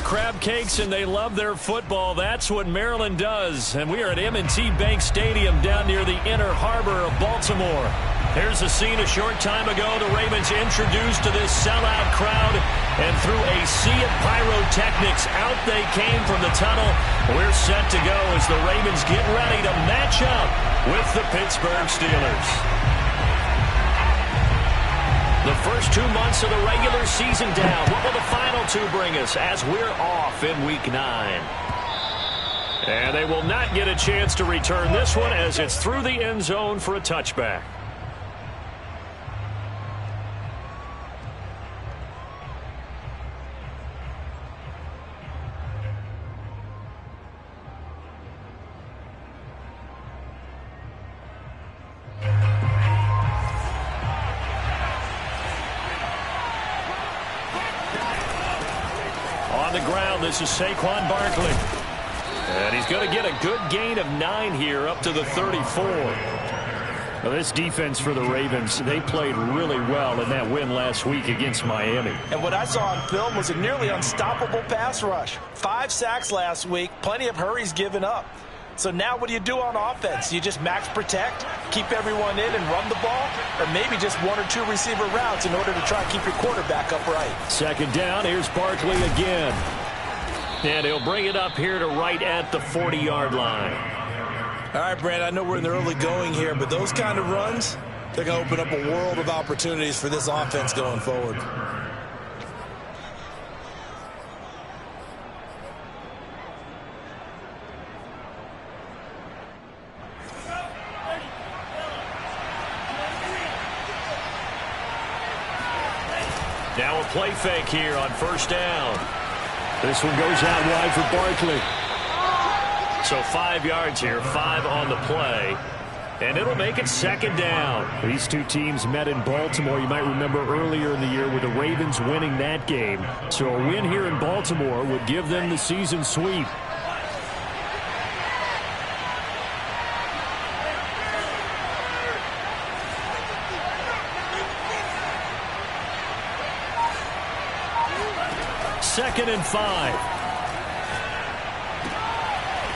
crab cakes and they love their football. That's what Maryland does. And we are at M&T Bank Stadium down near the Inner Harbor of Baltimore. Here's a scene a short time ago. The Ravens introduced to this sellout crowd, and through a sea of pyrotechnics, out they came from the tunnel. We're set to go as the Ravens get ready to match up with the Pittsburgh Steelers. The first 2 months of the regular season down. What will the final 2 bring us as we're off in Week 9? And they will not get a chance to return this one as it's through the end zone for a touchback. On the ground, this is Saquon Barkley. And he's going to get a good gain of 9 here up to the 34. Well, this defense for the Ravens, they played really well in that win last week against Miami. And what I saw on film was a nearly unstoppable pass rush. 5 sacks last week, plenty of hurries given up. So now what do you do on offense? You just max protect, keep everyone in and run the ball, or maybe just 1 or 2 receiver routes in order to try and keep your quarterback upright. Second down, here's Barkley again. And he'll bring it up here to right at the 40-yard line. All right, Brand, I know we're in the early going here, but those kind of runs, they're going to open up a world of opportunities for this offense going forward. Now a play fake here on first down. This one goes out wide for Barkley. So 5 yards here, 5 on the play. And it'll make it second down. These two teams met in Baltimore. You might remember earlier in the year with the Ravens winning that game. So a win here in Baltimore would give them the season sweep. Second and 5.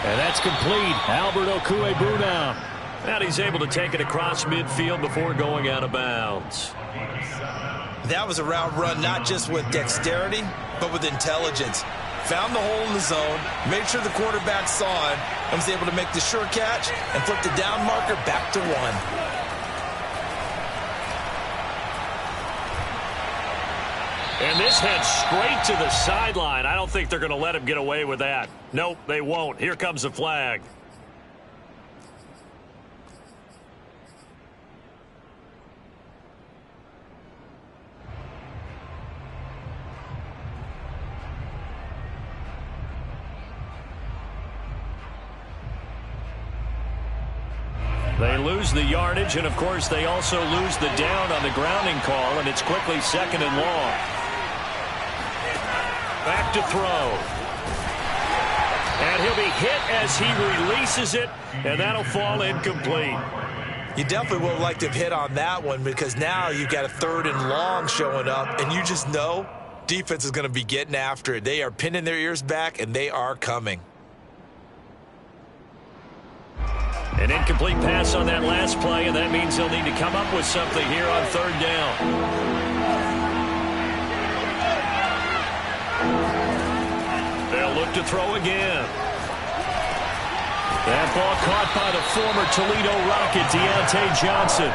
And that's complete. Albert Okwuegbunam. And he's able to take it across midfield before going out of bounds. That was a route run not just with dexterity, but with intelligence. Found the hole in the zone, made sure the quarterback saw it, and was able to make the sure catch and flip the down marker back to 1. And this heads straight to the sideline. I don't think they're going to let him get away with that. Nope, they won't. Here comes the flag. They lose the yardage, and of course they also lose the down on the grounding call, and it's quickly second and long. Back to throw. And he'll be hit as he releases it, and that'll fall incomplete. You definitely would have liked to have hit on that one because now you've got a 3rd and long showing up, and you just know defense is going to be getting after it. They are pinning their ears back, and they are coming. An incomplete pass on that last play, and that means they'll need to come up with something here on 3rd down. They'll look to throw again. That ball caught by the former Toledo Rocket, Deontay Johnson.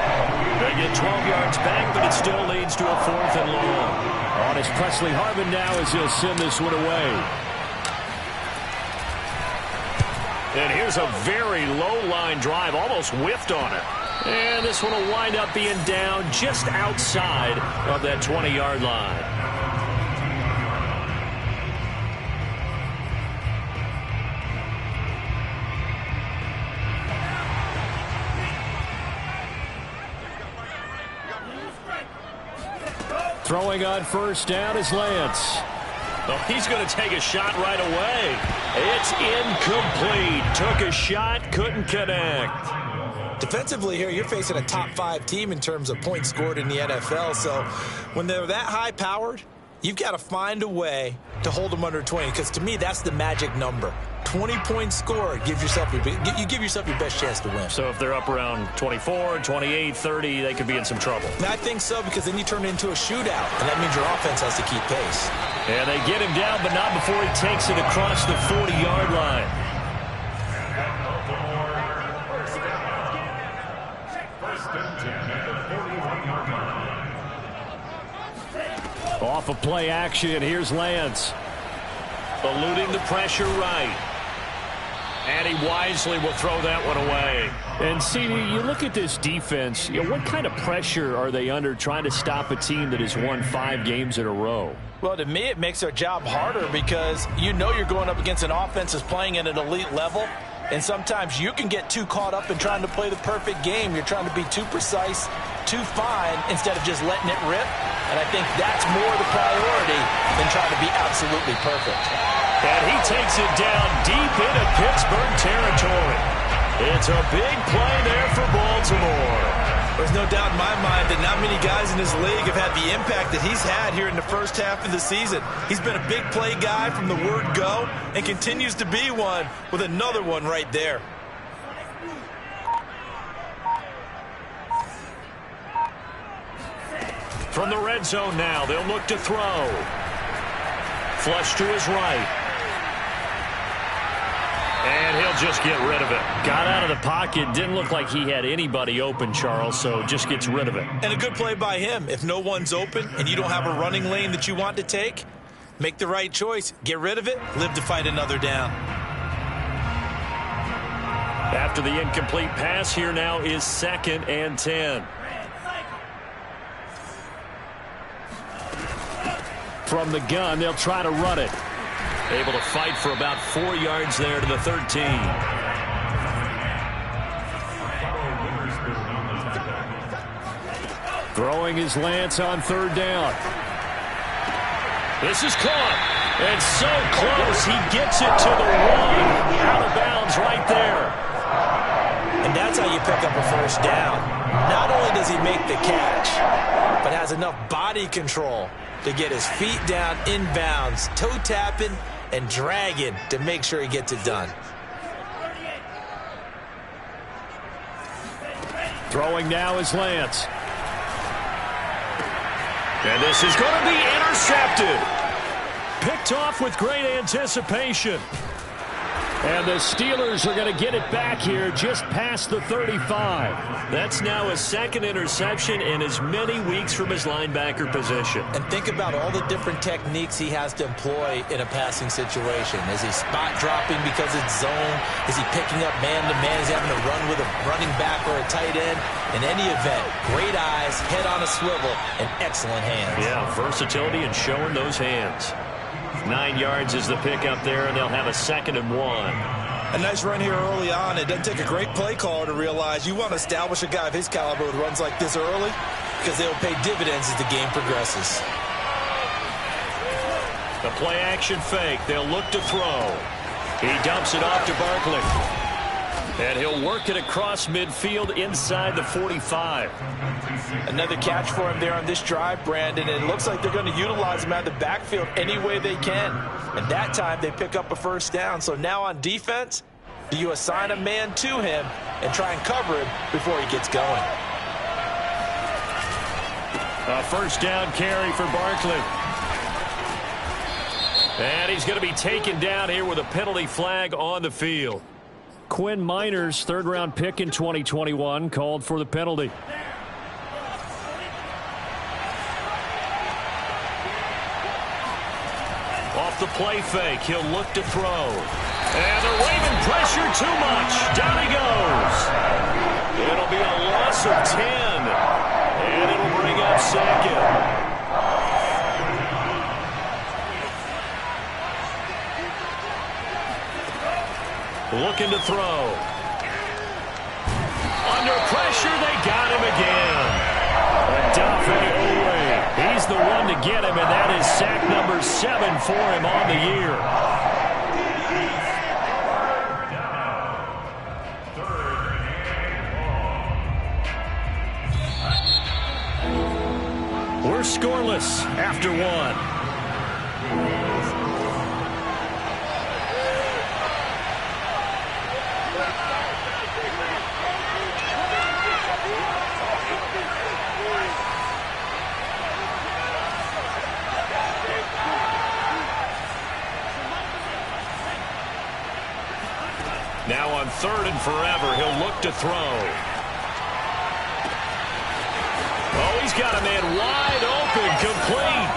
They get 12 yards back, but it still leads to a 4th and long. On is Presley Harvin now as he'll send this one away. And here's a very low-line drive, almost whiffed on it. And this one will wind up being down just outside of that 20-yard line. Throwing on first down is Lance. Oh, he's going to take a shot right away. It's incomplete. Took a shot, couldn't connect. Defensively here, you're facing a top 5 team in terms of points scored in the NFL. So when they're that high-powered, You've got to find a way to hold them under 20, because to me, that's the magic number. 20-point score, you give yourself your best chance to win. So if they're up around 24, 28, 30, they could be in some trouble. I think so, because then you turn it into a shootout, and that means your offense has to keep pace. And they get him down, but not before he takes it across the 40-yard line. Off of play action, here's Lance. Eluding the pressure right. And he wisely will throw that one away. And, CD, you look at this defense, what kind of pressure are they under trying to stop a team that has won 5 games in a row? Well, to me, it makes their job harder, because you know you're going up against an offense that's playing at an elite level. And sometimes you can get too caught up in trying to play the perfect game. You're trying to be too precise, too fine, instead of just letting it rip. And I think that's more the priority than trying to be absolutely perfect. And he takes it down deep into Pittsburgh territory. It's a big play there for Baltimore. There's no doubt in my mind that not many guys in this league have had the impact that he's had here in the first half of the season. He's been a big play guy from the word go and continues to be one with another one right there. From the red zone now, they'll look to throw. Flush to his right. And he'll just get rid of it. Got out of the pocket. Didn't look like he had anybody open, Charles, so just gets rid of it. And a good play by him. If no one's open and you don't have a running lane that you want to take, make the right choice. Get rid of it. Live to fight another down. After the incomplete pass, here now is 2nd and 10. From the gun, they'll try to run it. Able to fight for about 4 yards there to the 13. Throwing his Lance on 3rd down. This is caught. And so close, he gets it to the 1. Out of bounds right there. And that's how you pick up a first down. Not only does he make the catch, but has enough body control to get his feet down inbounds, toe tapping and dragging to make sure he gets it done. Throwing now is Lance. And this is going to be intercepted. Picked off with great anticipation. And the Steelers are going to get it back here just past the 35. That's now his 2nd interception in as many weeks from his linebacker position. And think about all the different techniques he has to employ in a passing situation. Is he spot dropping because it's zone? Is he picking up man-to-man? Is he having to run with a running back or a tight end? In any event, great eyes, head on a swivel, and excellent hands. Yeah, versatility and showing those hands. 9 yards is the pickup there, and they'll have a 2nd and 1. A nice run here early on. It doesn't take a great play caller to realize you want to establish a guy of his caliber with runs like this early, because they'll pay dividends as the game progresses. The play action fake. They'll look to throw. He dumps it off to Barkley. And he'll work it across midfield inside the 45. Another catch for him there on this drive, Brandon. And it looks like they're going to utilize him out of the backfield any way they can. And that time they pick up a first down. So now on defense, do you assign a man to him and try and cover him before he gets going? A first down carry for Barkley. And he's going to be taken down here with a penalty flag on the field. Quinn Miners, 3rd-round pick in 2021, called for the penalty. Off the play fake, he'll look to throw. And the Raven pressure too much. Down he goes. It'll be a loss of 10. And it'll bring up 2nd. Looking to throw. Under pressure, they got him again. Odafe Oweh, he's the one to get him, and that is sack number 7 for him on the year. We're scoreless after 1. Now on 3rd and forever, he'll look to throw. Oh, he's got a man wide open, complete.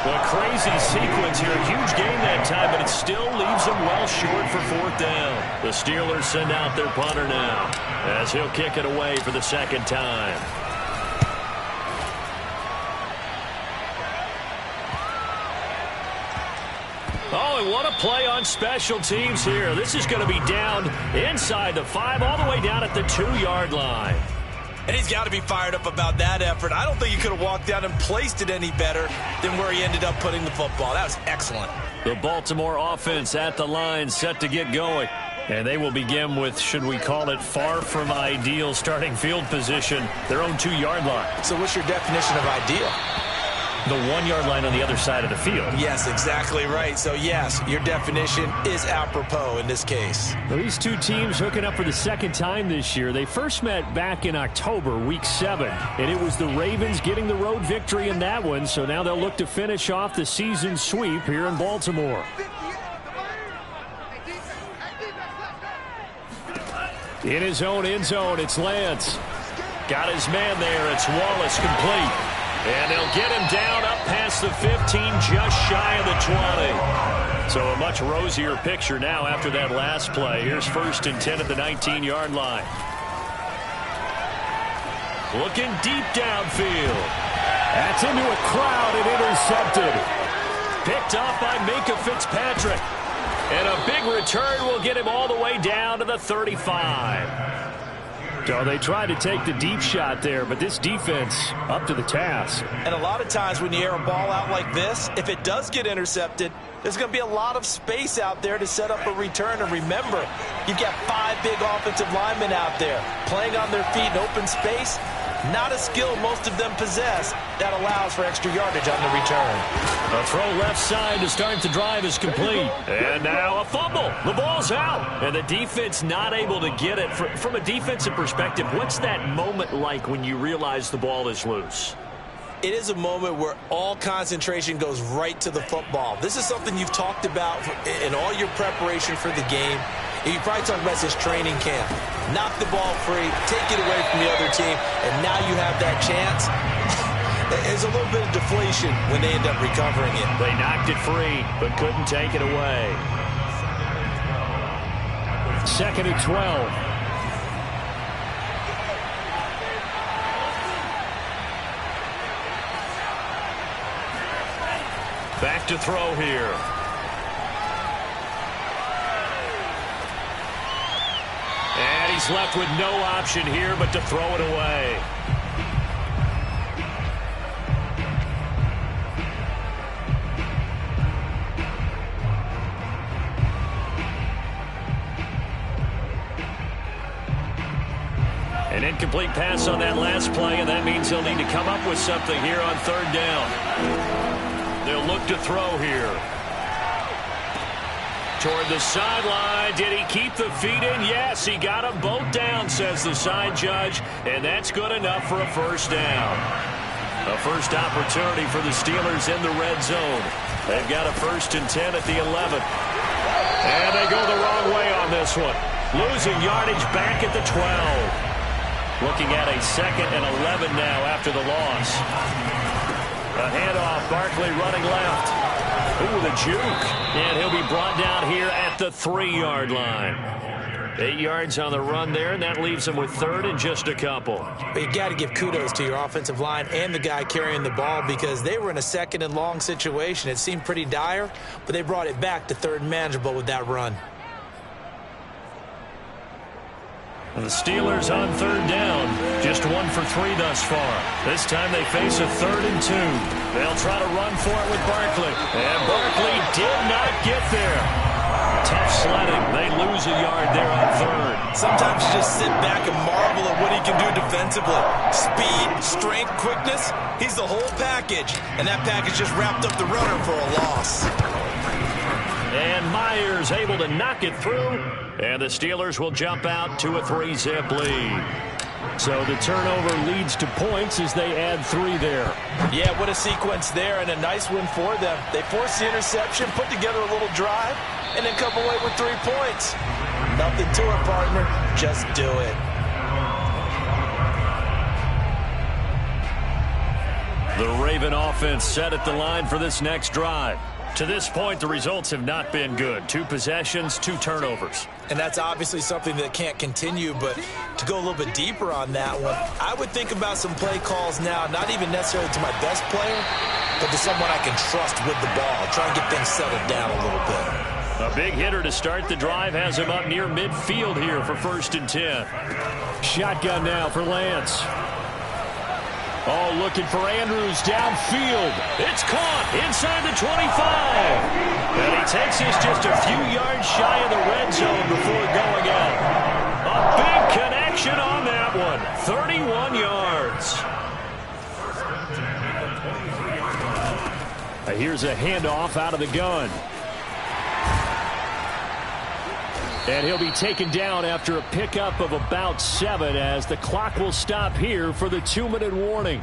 A crazy sequence here. A huge game that time, but it still leaves him well short for 4th down. The Steelers send out their punter now, as he'll kick it away for the 2nd time. Oh, and what a play on special teams here. This is going to be down inside the 5, all the way down at the 2-yard line. And he's got to be fired up about that effort. I don't think he could have walked down and placed it any better than where he ended up putting the football. That was excellent. The Baltimore offense at the line, set to get going. And they will begin with, should we call it, far from ideal starting field position, their own 2-yard line. So what's your definition of ideal? The 1-yard line on the other side of the field. Yes, exactly right. So, yes, your definition is apropos in this case. Well, these two teams hooking up for the 2nd time this year. They first met back in October, Week 7, and it was the Ravens getting the road victory in that one, so now they'll look to finish off the season sweep here in Baltimore. In his own end zone, it's Lance. Got his man there. It's Wallace, complete. And they'll get him down up past the 15, just shy of the 20. So a much rosier picture now after that last play. Here's 1st and 10 at the 19-yard line. Looking deep downfield. That's into a crowd and intercepted. Picked off by Minkah Fitzpatrick. And a big return will get him all the way down to the 35. So they tried to take the deep shot there, but this defense up to the task. And a lot of times when you air a ball out like this, if it does get intercepted, there's going to be a lot of space out there to set up a return. And remember, you've got 5 big offensive linemen out there playing on their feet in open space. Not a skill most of them possess that allows for extra yardage on the return. A throw left side to start the drive is complete. And now a fumble. The ball's out. And the defense not able to get it. From a defensive perspective, what's that moment like when you realize the ball is loose? It is a moment where all concentration goes right to the football. This is something you've talked about in all your preparation for the game. And you probably talked about this training camp. Knock the ball free, take it away from the other team, and now you have that chance. There's a little bit of deflation when they end up recovering it. They knocked it free, but couldn't take it away. 2nd and 12. Back to throw here. And he's left with no option here but to throw it away. An incomplete pass on that last play, and that means he'll need to come up with something here on 3rd down. They'll look to throw here. Toward the sideline. Did he keep the feet in? Yes, he got them both down, says the side judge, and that's good enough for a 1st down. A first opportunity for the Steelers in the red zone. They've got a 1st and 10 at the 11. And they go the wrong way on this one. Losing yardage back at the 12. Looking at a 2nd and 11 now after the loss. A handoff, Barkley running left. Ooh, the juke. And he'll be brought down here at the 3-yard line. 8 yards on the run there, and that leaves him with 3rd and just a couple. But you got to give kudos to your offensive line and the guy carrying the ball because they were in a 2nd and long situation. It seemed pretty dire, but they brought it back to 3rd and manageable with that run. The Steelers on 3rd down, just 1 for 3 thus far. This time they face a 3rd and 2. They'll try to run for it with Barkley. And Barkley did not get there. tough sledding. They lose a yard there on third. Sometimes you just sit back and marvel at what he can do defensively. Speed, strength, quickness, he's the whole package. And that package just wrapped up the runner for a loss. And Myers able to knock it through. And the Steelers will jump out to a 3-zip lead. So the turnover leads to points as they add 3 there. Yeah, what a sequence there, and a nice win for them. They forced the interception, put together a little drive, and then come away with 3 points. Nothing to it, partner. Just do it. The Raven offense set at the line for this next drive. To this point, the results have not been good. 2 possessions, 2 turnovers. And that's obviously something that can't continue, but to go a little bit deeper on that one, I would think about some play calls now, not even necessarily to my best player, but to someone I can trust with the ball. Try and get things settled down a little bit. A big hitter to start the drive has him up near midfield here for 1st and 10. Shotgun now for Lance. Oh, looking for Andrews downfield. It's caught inside the 25. And he takes us just a few yards shy of the red zone before going out. A big connection on that one. 31 yards. Here's a handoff out of the gun. And he'll be taken down after a pickup of about 7 as the clock will stop here for the 2-minute warning.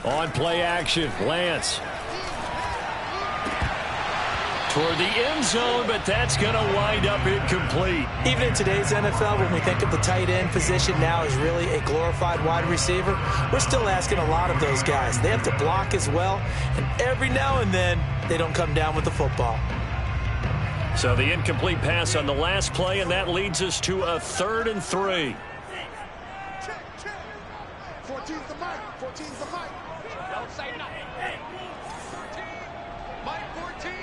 On play action, Lance. Toward the end zone, but that's going to wind up incomplete. Even in today's NFL, when we think of the tight end position now as really a glorified wide receiver, we're still asking a lot of those guys. They have to block as well, and every now and then, they don't come down with the football. So the incomplete pass on the last play, and that leads us to a 3rd and 3. 14's the mic. 14's the mic. Don't say nothing. Mike 14.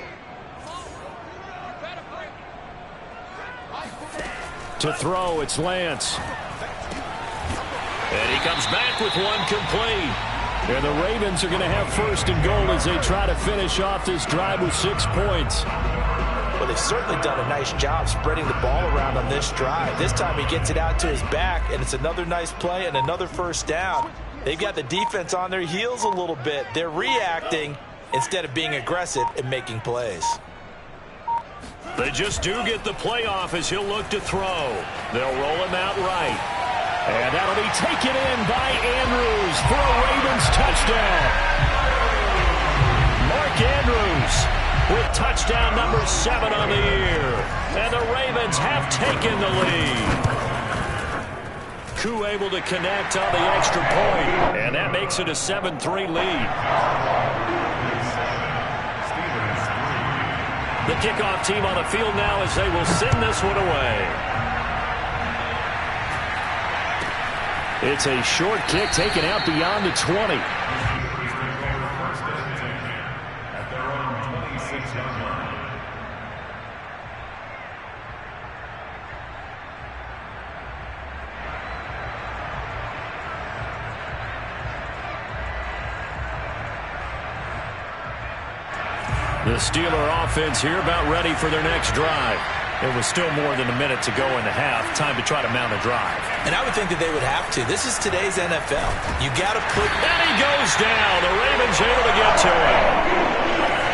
To throw, it's Lance. And he comes back with one complete. And the Ravens are going to have 1st and goal as they try to finish off this drive with 6 points. Well, they've certainly done a nice job spreading the ball around on this drive. This time he gets it out to his back, and it's another nice play and another 1st down. They've got the defense on their heels a little bit. They're reacting instead of being aggressive and making plays. They just do get the play off as he'll look to throw. They'll roll him out right. And that'll be taken in by Andrews for a Ravens touchdown. Mark Andrews with touchdown number 7 on the year. And the Ravens have taken the lead. Koo able to connect on the extra point. And that makes it a 7-3 lead. The kickoff team on the field now as they will send this one away. It's a short kick taken out beyond the 20. At their own 26-yard line. The Steeler offense here about ready for their next drive. It was still more than a minute to go in the half. Time to try to mount a drive. And I would think that they would have to. This is today's NFL. You got to put... And he goes down. The Ravens able to get to him.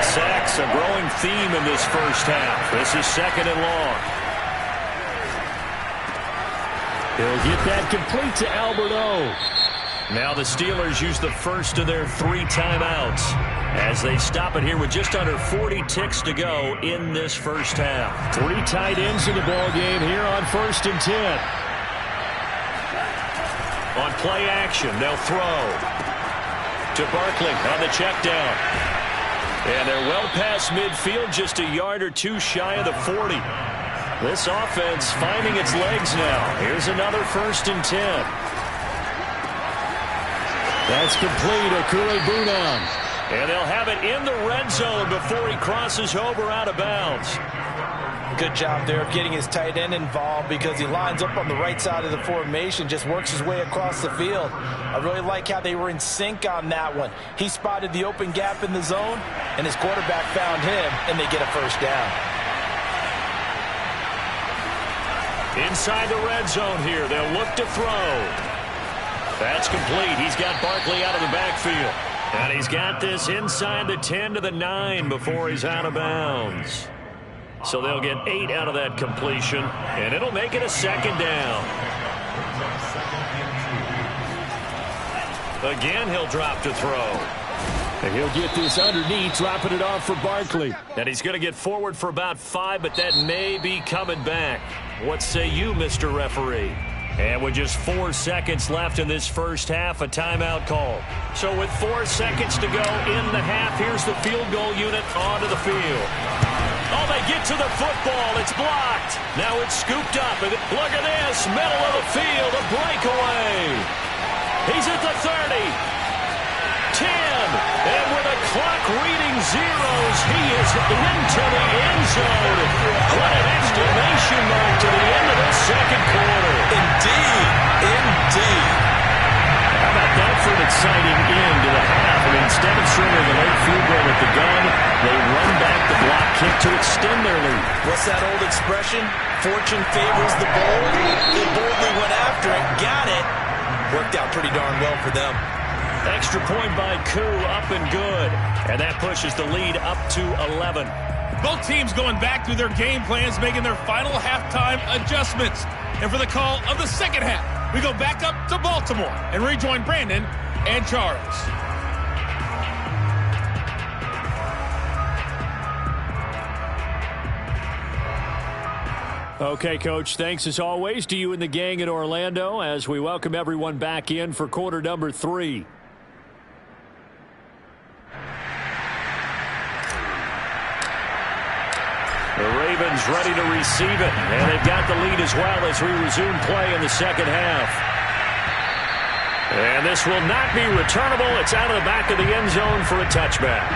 Sacks, a growing theme in this first half. This is 2nd and long. He'll get that complete to Albert O. Now the Steelers use the first of their 3 timeouts as they stop it here with just under 40 ticks to go in this first half. 3 tight ends in the ball game here on 1st and 10. On play action, they'll throw to Barkley on the check down. And they're well past midfield, just a yard or 2 shy of the 40. This offense finding its legs now. Here's another 1st and 10. That's complete. Okure Bunan. And they'll have it in the red zone before he crosses over out of bounds. Good job there of getting his tight end involved because he lines up on the right side of the formation, just works his way across the field. I really like how they were in sync on that one. He spotted the open gap in the zone, and his quarterback found him, and they get a first down. Inside the red zone here, they'll look to throw. That's complete. He's got Barkley out of the backfield. And he's got this inside the 10 to the 9 before he's out of bounds. So they'll get 8 out of that completion, and it'll make it a second down. Again, he'll drop to throw. And he'll get this underneath, dropping it off for Barkley. And he's going to get forward for about 5, but that may be coming back. What say you, Mr. Referee? And with just 4 seconds left in this first half, a timeout call. So with 4 seconds to go in the half, here's the field goal unit onto the field. Oh, they get to the football. It's blocked. Now it's scooped up. And look at this. Middle of the field. A breakaway. He's at the 30. 10. And with a clock reading zeros, he is into the end zone. What an exclamation mark to the end of the second quarter. Indeed. Indeed. How about that for an exciting end to the half? I mean, instead of stringing the late field goal at the gun, they run back the block kick to extend their lead. What's that old expression? Fortune favors the bold. They boldly went after it, got it. Worked out pretty darn well for them. Extra point by Koo, up and good. And that pushes the lead up to 11. Both teams going back through their game plans, making their final halftime adjustments. And for the call of the second half, we go back up to Baltimore and rejoin Brandon and Charles. Okay, Coach, thanks as always to you and the gang in Orlando as we welcome everyone back in for quarter number 3. The Ravens ready to receive it, and they've got the lead as well as we resume play in the second half. And this will not be returnable. It's out of the back of the end zone for a touchback.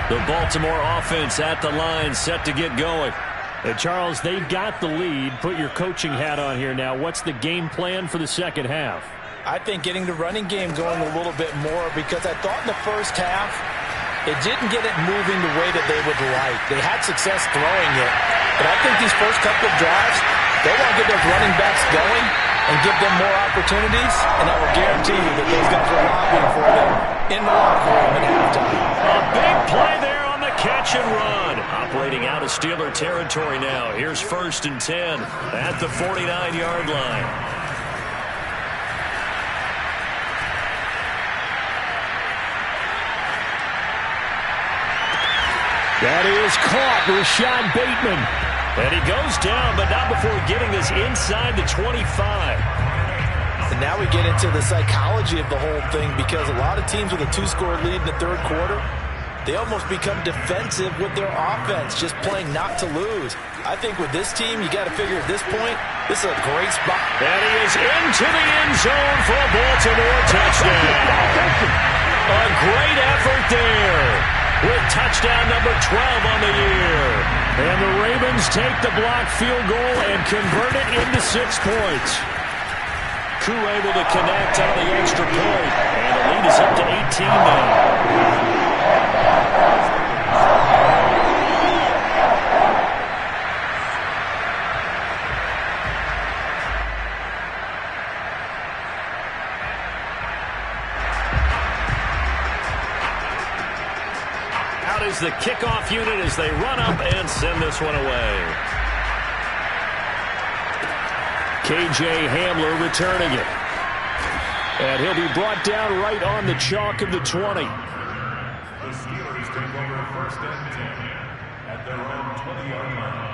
The Baltimore offense at the line, set to get going. And Charles, they've got the lead. Put your coaching hat on here now. What's the game plan for the second half? I think getting the running game going a little bit more because I thought in the first half it didn't get it moving the way that they would like. They had success throwing it, but I think these first couple of drives, they want to get those running backs going and give them more opportunities, and I will guarantee you that those guys are lobbying for them in the locker room at halftime. A big play there on the catch and run. Operating out of Steeler territory now. Here's 1st and 10 at the 49-yard line. That is caught. Rashad Bateman. And he goes down, but not before getting this inside the 25. And now we get into the psychology of the whole thing because a lot of teams with a 2-score lead in the third quarter, they almost become defensive with their offense, just playing not to lose. I think with this team, you got to figure at this point, this is a great spot. And he is into the end zone for a Baltimore touchdown. A great effort there with touchdown number 12 on the year. And the Ravens take the blocked field goal and convert it into 6 points. Koo able to connect on the extra point. And the lead is up to 18 now. Out is the kickoff unit as they run up and send this one away. KJ Hamler returning it. And he'll be brought down right on the chalk of the 20. The Steelers take over 1st and 10 at their own 20-yard line.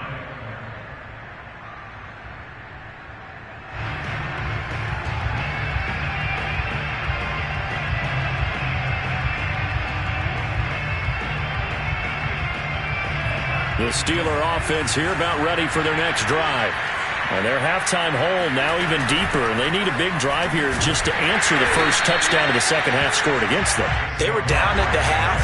The Steeler offense here about ready for their next drive. And their halftime hole now even deeper, and they need a big drive here just to answer the first touchdown of the second half scored against them. They were down at the half.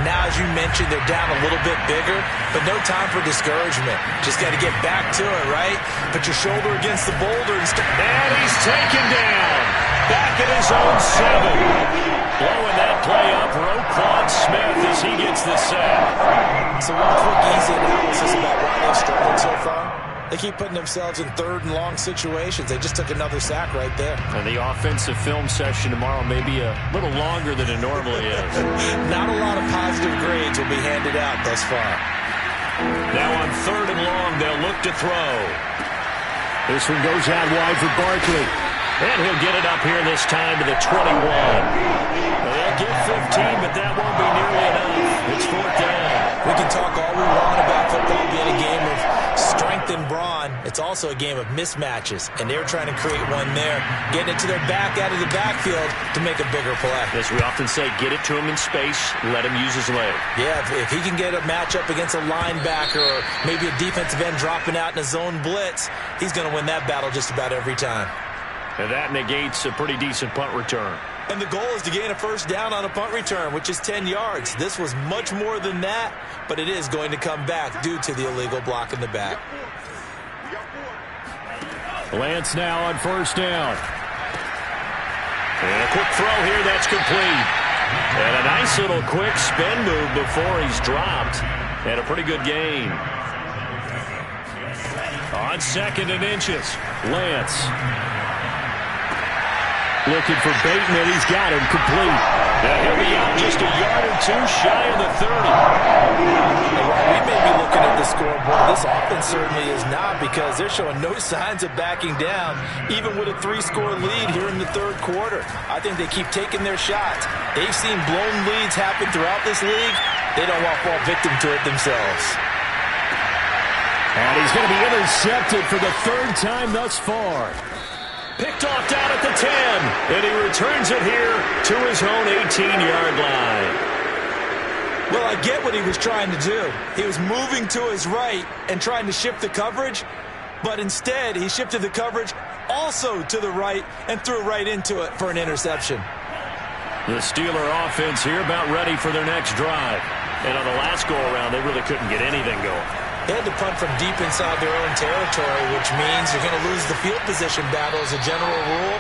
Now, as you mentioned, they're down a little bit bigger, but no time for discouragement. Just got to get back to it, right? Put your shoulder against the boulder and and he's taken down. Back at his own 7. Blowing that play up, Roquan Smith as he gets the sack. So one quick, easy analysis about why they've struggled so far. They keep putting themselves in third and long situations. They just took another sack right there. And the offensive film session tomorrow may be a little longer than it normally is. Not a lot of positive grades will be handed out thus far. Now on 3rd and long, they'll look to throw. This one goes out wide for Barkley. And he'll get it up here this time to the 21. They'll get 15, but that won't be nearly enough. It's 4th down. We can talk all we want about football being a game of strength and brawn. It's also a game of mismatches, and they're trying to create one there, getting it to their back out of the backfield to make a bigger play. As we often say, get it to him in space, let him use his leg. Yeah, if he can get a matchup against a linebacker or maybe a defensive end dropping out in a zone blitz, he's going to win that battle just about every time. And that negates a pretty decent punt return. And the goal is to gain a first down on a punt return, which is 10 yards. This was much more than that, but it is going to come back due to the illegal block in the back. Lance now on 1st down. And a quick throw here, that's complete. And a nice little quick spin move before he's dropped. And a pretty good gain. On 2nd and inches, Lance. Looking for Bateman. He's got him complete. He'll be out just a yard or two shy of the 30. And while we may be looking at the scoreboard, this offense certainly is not, because they're showing no signs of backing down, even with a 3-score lead here in the 3rd quarter. I think they keep taking their shots. They've seen blown leads happen throughout this league. They don't want to fall victim to it themselves. And he's going to be intercepted for the 3rd time thus far. Picked off down at the 10, and he returns it here to his own 18-yard line. Well, I get what he was trying to do. He was moving to his right and trying to shift the coverage, but instead he shifted the coverage also to the right and threw right into it for an interception. The Steeler offense here about ready for their next drive. And on the last go-around, they really couldn't get anything going. They had to punt from deep inside their own territory, which means you're going to lose the field position battle as a general rule.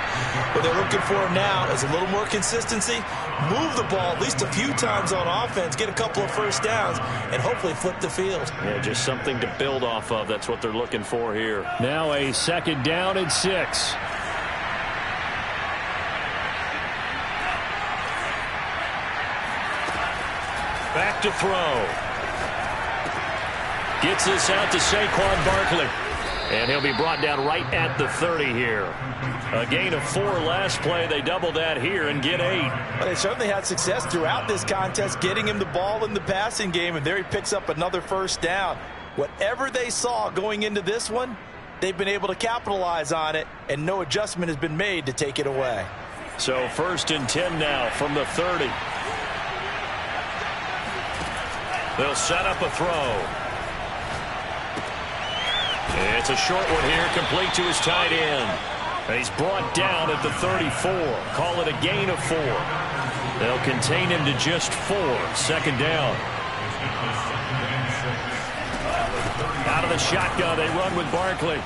What they're looking for now is a little more consistency, move the ball at least a few times on offense, get a couple of first downs, and hopefully flip the field. Yeah, just something to build off of. That's what they're looking for here. Now a 2nd down and 6. Back to throw. Gets this out to Saquon Barkley. And he'll be brought down right at the 30 here. A gain of 4 last play. They double that here and get 8. Well, they certainly had success throughout this contest, getting him the ball in the passing game, and there he picks up another first down. Whatever they saw going into this one, they've been able to capitalize on it, and no adjustment has been made to take it away. So 1st and 10 now from the 30. They'll set up a throw. It's a short one here, complete to his tight end. And he's brought down at the 34. Call it a gain of 4. They'll contain him to just 4. 2nd down. Out of the shotgun, they run with Barkley.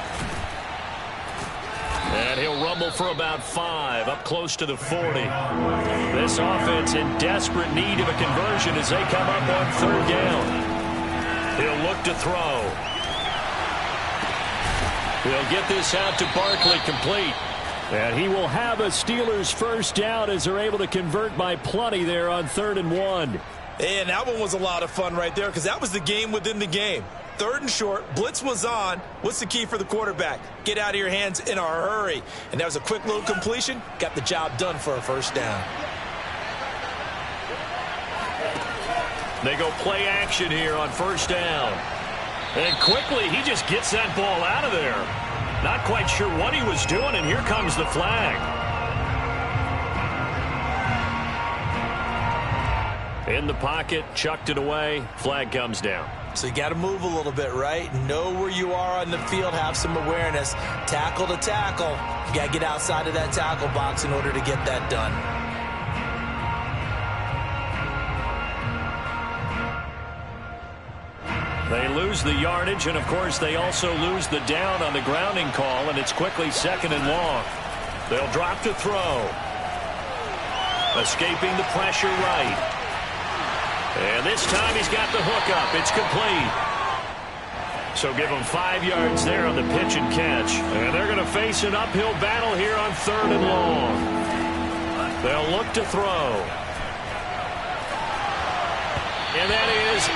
And he'll rumble for about 5, up close to the 40. This offense in desperate need of a conversion as they come up on 3rd down. He'll look to throw. He'll get this out to Barkley, complete. And he will have a Steelers first down as they're able to convert by plenty there on 3rd and 1. And that one was a lot of fun right there, because that was the game within the game. 3rd and short, blitz was on. What's the key for the quarterback? Get out of your hands in a hurry. And that was a quick little completion. Got the job done for a first down. They go play action here on 1st down. And quickly, he just gets that ball out of there. Not quite sure what he was doing, and here comes the flag. In the pocket, chucked it away. Flag comes down. So you got to move a little bit, right? Know where you are on the field, have some awareness. Tackle to tackle. You got to get outside of that tackle box in order to get that done. They lose the yardage, and of course they also lose the down on the grounding call, and it's quickly 2nd and long. They'll drop to throw. Escaping the pressure right. And this time he's got the hook up. It's complete. So give him 5 yards there on the pitch and catch. And they're going to face an uphill battle here on 3rd and long. They'll look to throw. And that is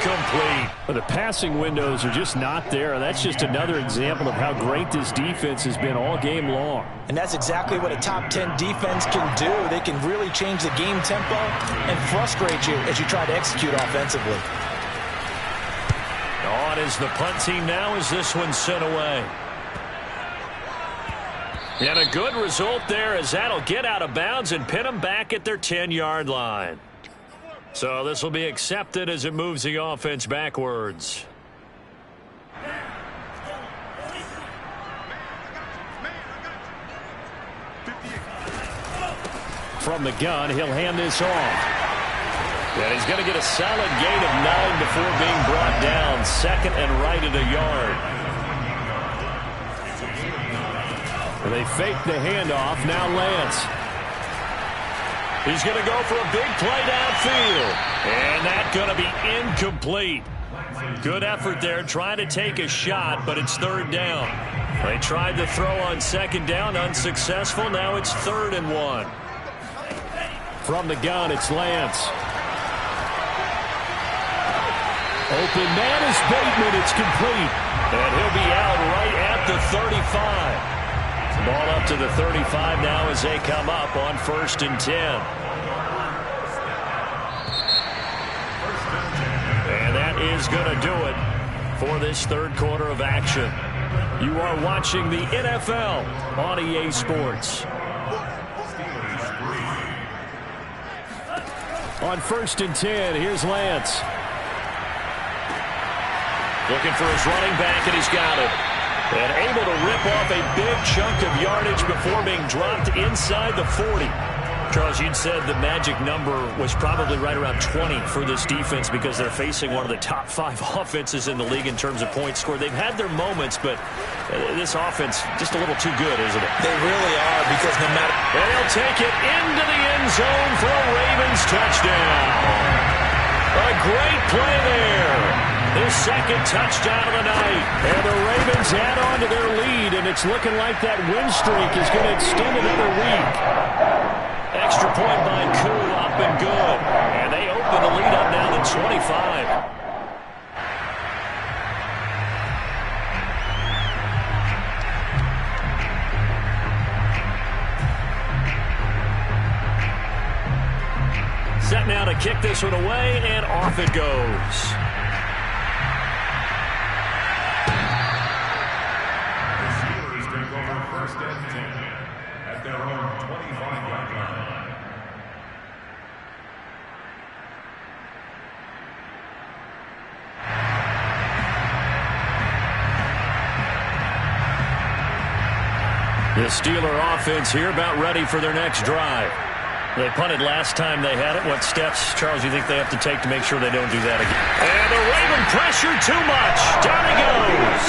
incomplete. Well, the passing windows are just not there. That's just another example of how great this defense has been all game long. And that's exactly what a top 10 defense can do. They can really change the game tempo and frustrate you as you try to execute offensively. On is the punt team now as this one's sent away. And a good result there as that'll get out of bounds and pin them back at their 10-yard line. So this will be accepted as it moves the offense backwards. From the gun, he'll hand this off. And he's going to get a solid gain of 9 before being brought down. 2nd and right at a yard. And they fake the handoff. Now Lance. He's going to go for a big play downfield. And that's going to be incomplete. Good effort there trying to take a shot, but it's 3rd down. They tried to throw on 2nd down, unsuccessful. Now it's 3rd and 1. From the gun, it's Lance. Open man is Bateman. It's complete. And he'll be out right at the 35. Ball up to the 35 now as they come up on 1st and 10. And that is going to do it for this 3rd quarter of action. You are watching the NFL on EA Sports. On 1st and 10, here's Lance. Looking for his running back, and he's got it. And able to rip off a big chunk of yardage before being dropped inside the 40. Charles, you'd said the magic number was probably right around 20 for this defense because they're facing one of the top 5 offenses in the league in terms of points scored. They've had their moments, but this offense just a little too good, isn't it? They really are, because no matter... And he'll take it into the end zone for a Ravens touchdown. A great play there. His 2nd touchdown of the night. And the Ravens add on to their lead, and it's looking like that win streak is going to extend another week. Extra point by Koo, up and good. And they open the lead up now to 25. Set now to kick this one away, and off it goes. At their own 25-yard line. The Steeler offense here about ready for their next drive. They punted last time they had it. What steps, Charles, do you think they have to take to make sure they don't do that again? And the Raven pressure too much. Down he goes.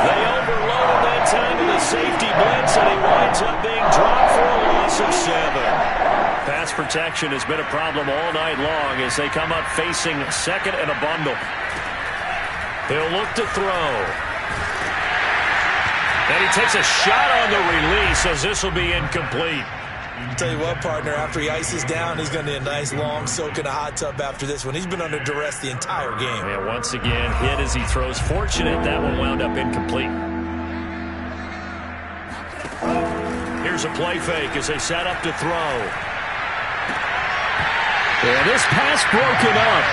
They overloaded that time in the safety blitz, and he winds up being dropped for a loss of 7. Pass protection has been a problem all night long as they come up facing 2nd and a bundle. He'll look to throw. And he takes a shot on the release as this will be incomplete. I'll tell you what, partner, after he ices down, he's going to need a nice long soak in a hot tub after this one. He's been under duress the entire game. Yeah, once again, hit as he throws. Fortunate that one wound up incomplete. Here's a play fake as they set up to throw. And this pass broken up.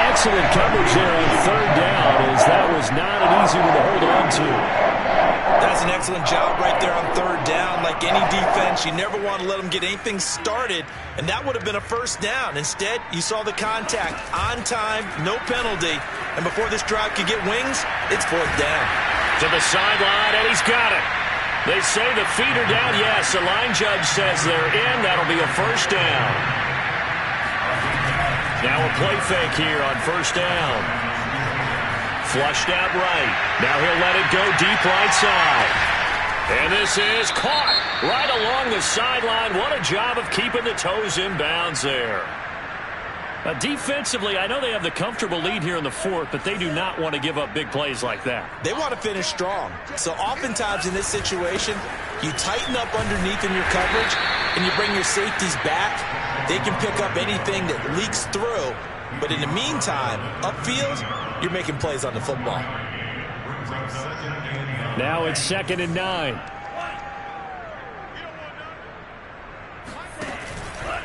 Excellent coverage there on 3rd down, as that was not an easy one to hold on to. That's an excellent job right there on third down. Like any defense, you never want to let them get anything started, and that would have been a first down. Instead, you saw the contact on time, no penalty, and before this drive could get wings, it's fourth down. To the sideline, and he's got it. They say the feet are down. Yes, the line judge says they're in. That'll be a first down. Now a play fake here on first down. Flushed out right. Now he'll let it go deep right side. And this is caught right along the sideline. What a job of keeping the toes in bounds there. Defensively, I know they have the comfortable lead here in the fourth, but they do not want to give up big plays like that. They want to finish strong. So oftentimes in this situation, you tighten up underneath in your coverage, and you bring your safeties back. They can pick up anything that leaks through. But in the meantime, upfield, you're making plays on the football. Now it's 2nd and 9.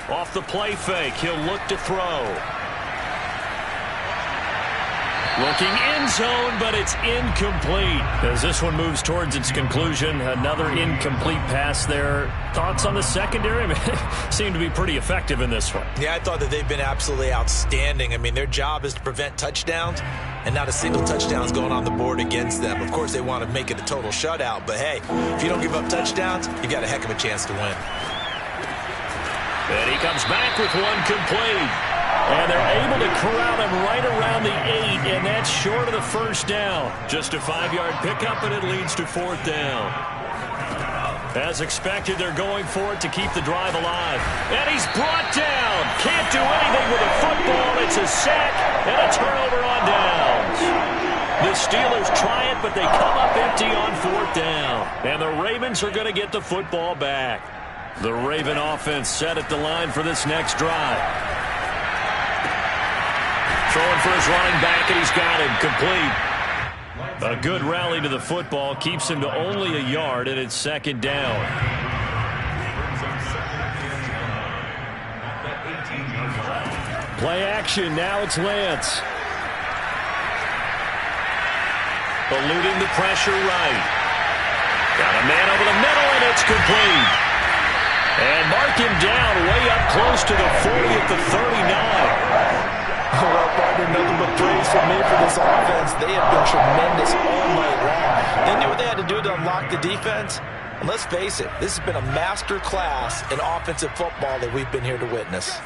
Off the play fake, he'll look to throw. Looking end zone, but it's incomplete. As this one moves towards its conclusion, another incomplete pass there. Thoughts on the secondary? I mean, seem to be pretty effective in this one. Yeah, I thought that they've been absolutely outstanding. I mean, their job is to prevent touchdowns, and not a single touchdown's going on the board against them. Of course, they want to make it a total shutout, but hey, if you don't give up touchdowns, you've got a heck of a chance to win. And he comes back with one complete. And they're able to corral him right around the 8, and that's short of the first down. Just a 5-yard pickup, and it leads to fourth down. As expected, they're going for it to keep the drive alive. And he's brought down. Can't do anything with a football. It's a sack and a turnover on downs. The Steelers try it, but they come up empty on fourth down. And the Ravens are going to get the football back. The Raven offense set at the line for this next drive. Throwing for his running back, and he's got him complete. A good rally to the football keeps him to only a yard, and it's 2nd down. Play action. Now it's Lance. Eluding the pressure right. Got a man over the middle, and it's complete. And mark him down way up close to the 40 at the 39. Well, partner, nothing but praise from me for this offense. They have been tremendous all night long. They knew what they had to do to unlock the defense. And let's face it, this has been a master class in offensive football that we've been here to witness.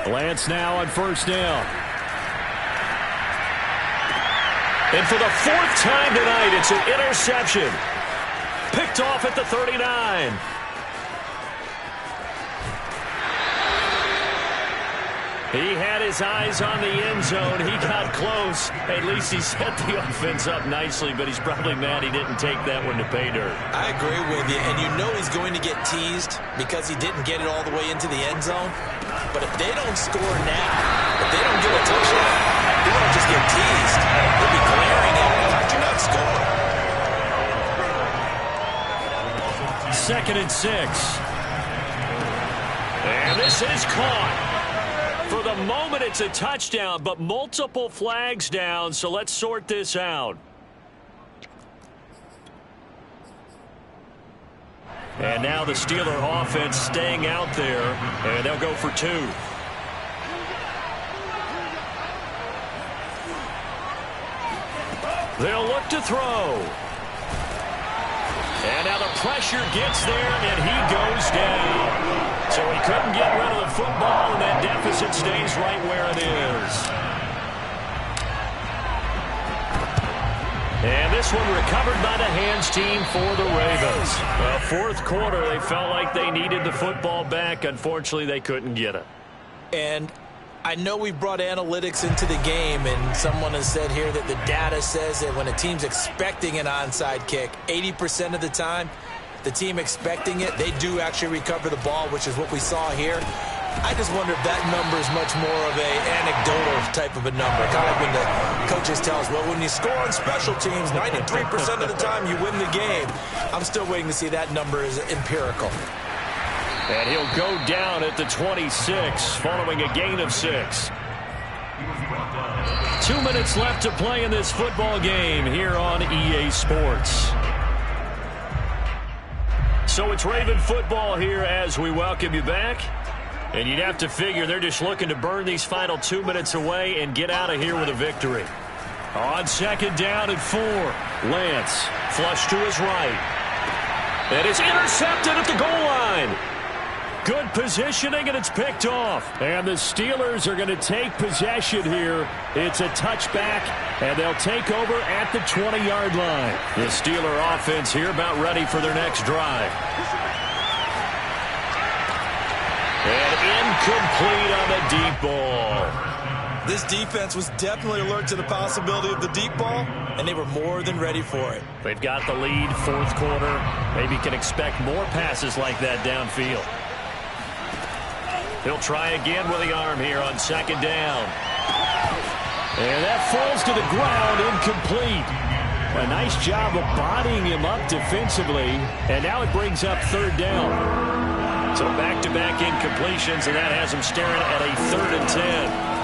Lance now on first down. And for the 4th time tonight, it's an interception. Picked off at the 39. He had his eyes on the end zone. He got close. At least he set the offense up nicely, but he's probably mad he didn't take that one to pay dirt. I agree with you, and you know he's going to get teased because he didn't get it all the way into the end zone. But if they don't score now, if they don't get a touchdown, he won't just get teased. They'll be glaring at him. How'd you not score? 2nd and 6. And this is caught. For the moment, it's a touchdown, but multiple flags down, so let's sort this out. And now the Steeler offense staying out there, and they'll go for 2. They'll look to throw. And now the pressure gets there, and he goes down. So he couldn't get rid of the football, and that deficit stays right where it is. And this one recovered by the hands team for the Ravens. Fourth quarter, they felt like they needed the football back. Unfortunately, they couldn't get it. And I know we brought analytics into the game, and someone has said here that the data says that when a team's expecting an onside kick, 80% of the time, the team expecting it, they do actually recover the ball, which is what we saw here. I just wonder if that number is much more of a anecdotal type of a number. Kind of like when the coaches tell us, well, when you score on special teams, 93% of the time you win the game. I'm still waiting to see that number is empirical. And he'll go down at the 26 following a gain of 6. 2 minutes left to play in this football game here on EA Sports. So it's Raven football here as we welcome you back. And you'd have to figure they're just looking to burn these final 2 minutes away and get out of here with a victory. On second down and 4, Lance flush to his right. And it's intercepted at the goal line. Good positioning, and it's picked off. And the Steelers are going to take possession here. It's a touchback, and they'll take over at the 20-yard line. The Steeler offense here about ready for their next drive. And incomplete on the deep ball. This defense was definitely alert to the possibility of the deep ball, and they were more than ready for it. They've got the lead, fourth quarter. Maybe can expect more passes like that downfield. He'll try again with the arm here on second down. And that falls to the ground, incomplete. A nice job of bodying him up defensively, and now it brings up third down. So back-to-back incompletions, and that has him staring at a 3rd and 10.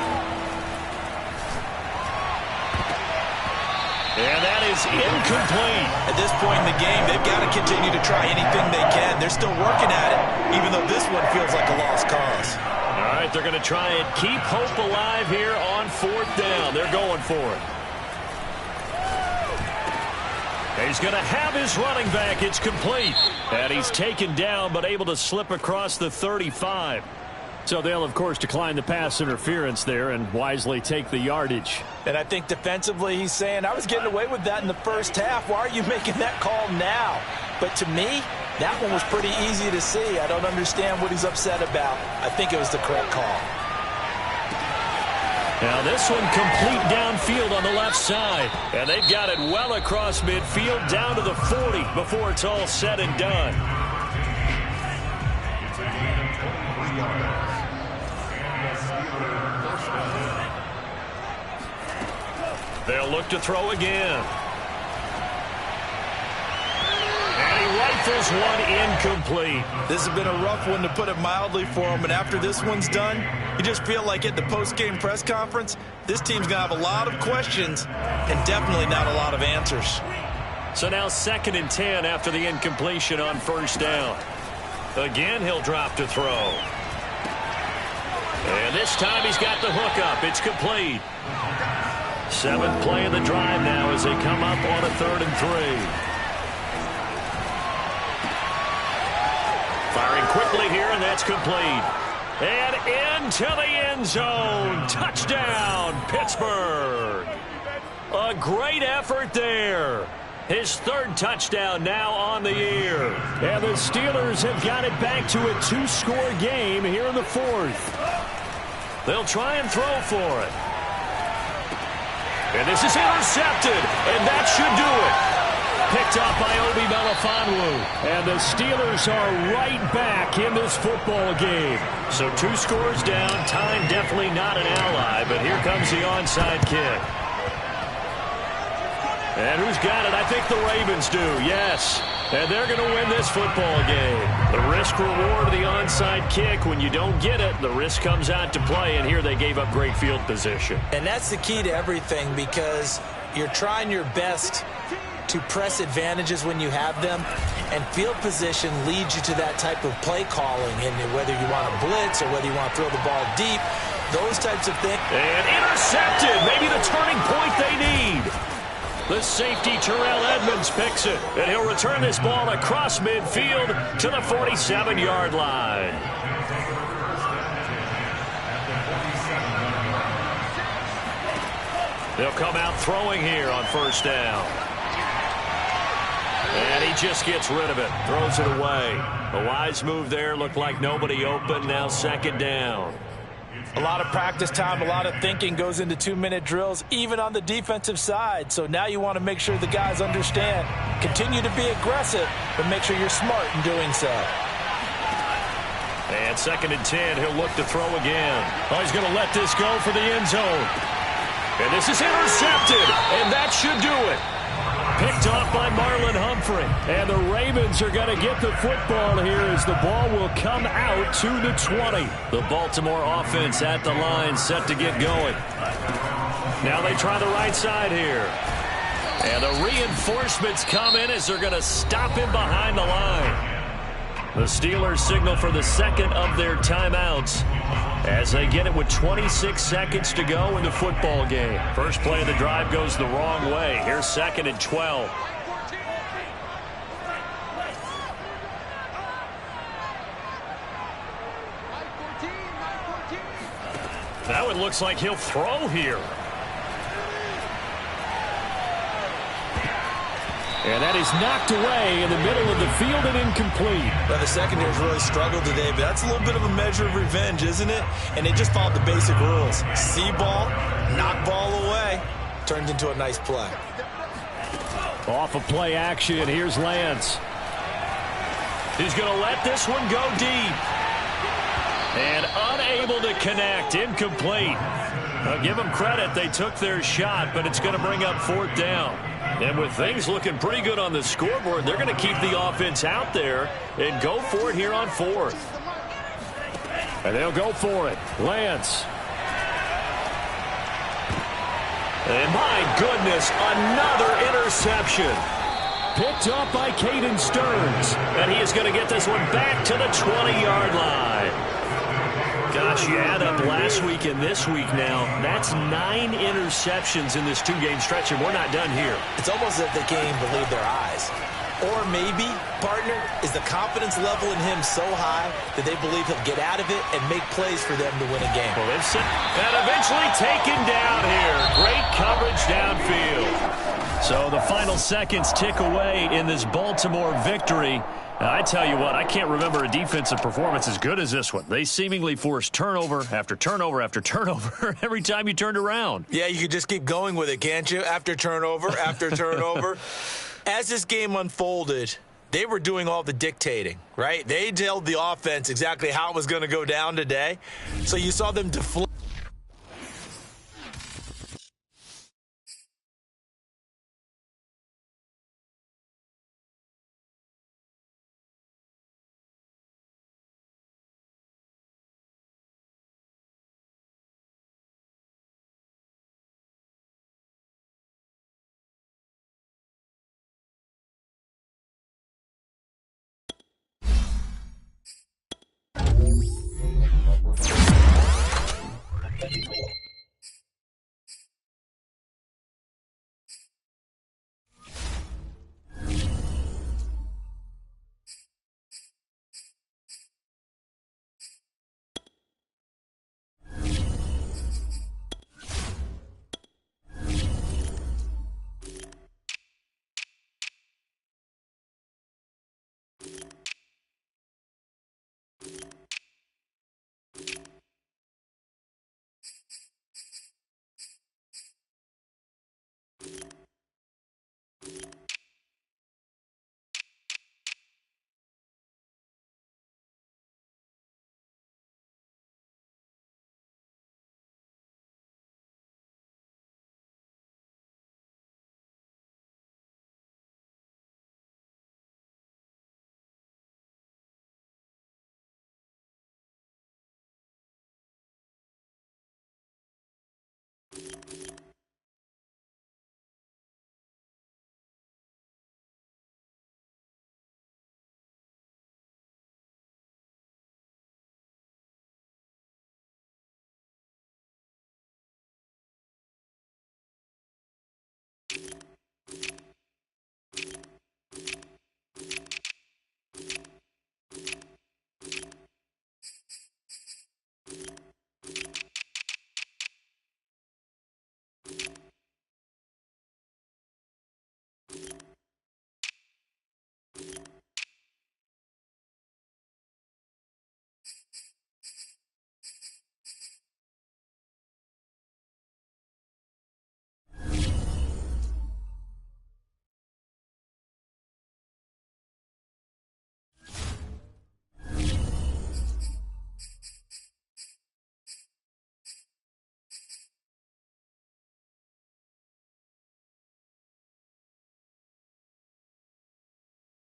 And that is incomplete. At this point in the game, they've got to continue to try anything they can. They're still working at it, even though this one feels like a lost cause. All right, they're going to try and keep hope alive here on 4th down. They're going for it. He's going to have his running back. It's complete. And he's taken down, but able to slip across the 35. So they'll, of course, decline the pass interference there and wisely take the yardage. And I think defensively he's saying, I was getting away with that in the first half. Why are you making that call now? But to me, that one was pretty easy to see. I don't understand what he's upset about. I think it was the correct call. Now this one complete downfield on the left side. And they've got it well across midfield down to the 40 before it's all said and done. They'll look to throw again. And he rifles one incomplete. This has been a rough one, to put it mildly, for him. And after this one's done, you just feel like at the post-game press conference, this team's going to have a lot of questions and definitely not a lot of answers. So now 2nd and 10 after the incompletion on 1st down. Again, he'll drop to throw. And this time he's got the hook up. It's complete. 7th play of the drive now as they come up on a 3rd and 3. Firing quickly here, and that's complete. And into the end zone. Touchdown, Pittsburgh. A great effort there. His 3rd touchdown now on the year. And the Steelers have got it back to a 2-score game here in the 4th. They'll try and throw for it. And this is intercepted, and that should do it. Picked up by Obi Melifonwu. And the Steelers are right back in this football game. So 2 scores down. Time definitely not an ally, but here comes the onside kick. And who's got it? I think the Ravens do, yes. And they're going to win this football game. The risk-reward of the onside kick, when you don't get it, the risk comes out to play, and here they gave up great field position. And that's the key to everything, because you're trying your best to press advantages when you have them, and field position leads you to that type of play calling, and whether you want to blitz or whether you want to throw the ball deep, those types of things. And intercepted, maybe the turning point they need. The safety, Terrell Edmonds, picks it, and he'll return this ball across midfield to the 47-yard line. They'll come out throwing here on 1st down. And he just gets rid of it, throws it away. A wise move there, looked like nobody open, now 2nd down. A lot of practice time, a lot of thinking goes into 2-minute drills, even on the defensive side. So now you want to make sure the guys understand. Continue to be aggressive, but make sure you're smart in doing so. And 2nd and 10, he'll look to throw again. Oh, he's going to let this go for the end zone. And this is intercepted, and that should do it. Picked off by Marlon Humphrey. And the Ravens are going to get the football here as the ball will come out to the 20. The Baltimore offense at the line, set to get going. Now they try the right side here. And the reinforcements come in as they're going to stop him behind the line. The Steelers signal for the second of their timeouts as they get it with 26 seconds to go in the football game. First play of the drive goes the wrong way. Here's 2nd and 12. That one looks like he'll throw here. And that is knocked away in the middle of the field and incomplete. Well, the secondary's really struggled today, but that's a little bit of a measure of revenge, isn't it? And they just followed the basic rules. See ball, knock ball away. Turns into a nice play. Off of play action, here's Lance. He's going to let this one go deep. And unable to connect, incomplete. I'll give them credit, they took their shot, but it's going to bring up 4th down. And with things looking pretty good on the scoreboard, they're going to keep the offense out there and go for it here on 4th. And they'll go for it. Lance. And my goodness, another interception. Picked up by Caden Stearns. And he is going to get this one back to the 20-yard line. Gosh, you add up last week and this week now, that's 9 interceptions in this 2-game stretch, and we're not done here. It's almost as if they can't even believe their eyes. Or maybe, partner, is the confidence level in him so high that they believe he'll get out of it and make plays for them to win a game. Well, they've set and eventually taken down here. Great coverage downfield. So the final seconds tick away in this Baltimore victory. I tell you what, I can't remember a defensive performance as good as this one. They seemingly forced turnover after turnover after turnover every time you turned around. Yeah, you could just keep going with it, can't you? After turnover, after turnover. As this game unfolded, they were doing all the dictating, right? They told the offense exactly how it was going to go down today. So you saw them deflate.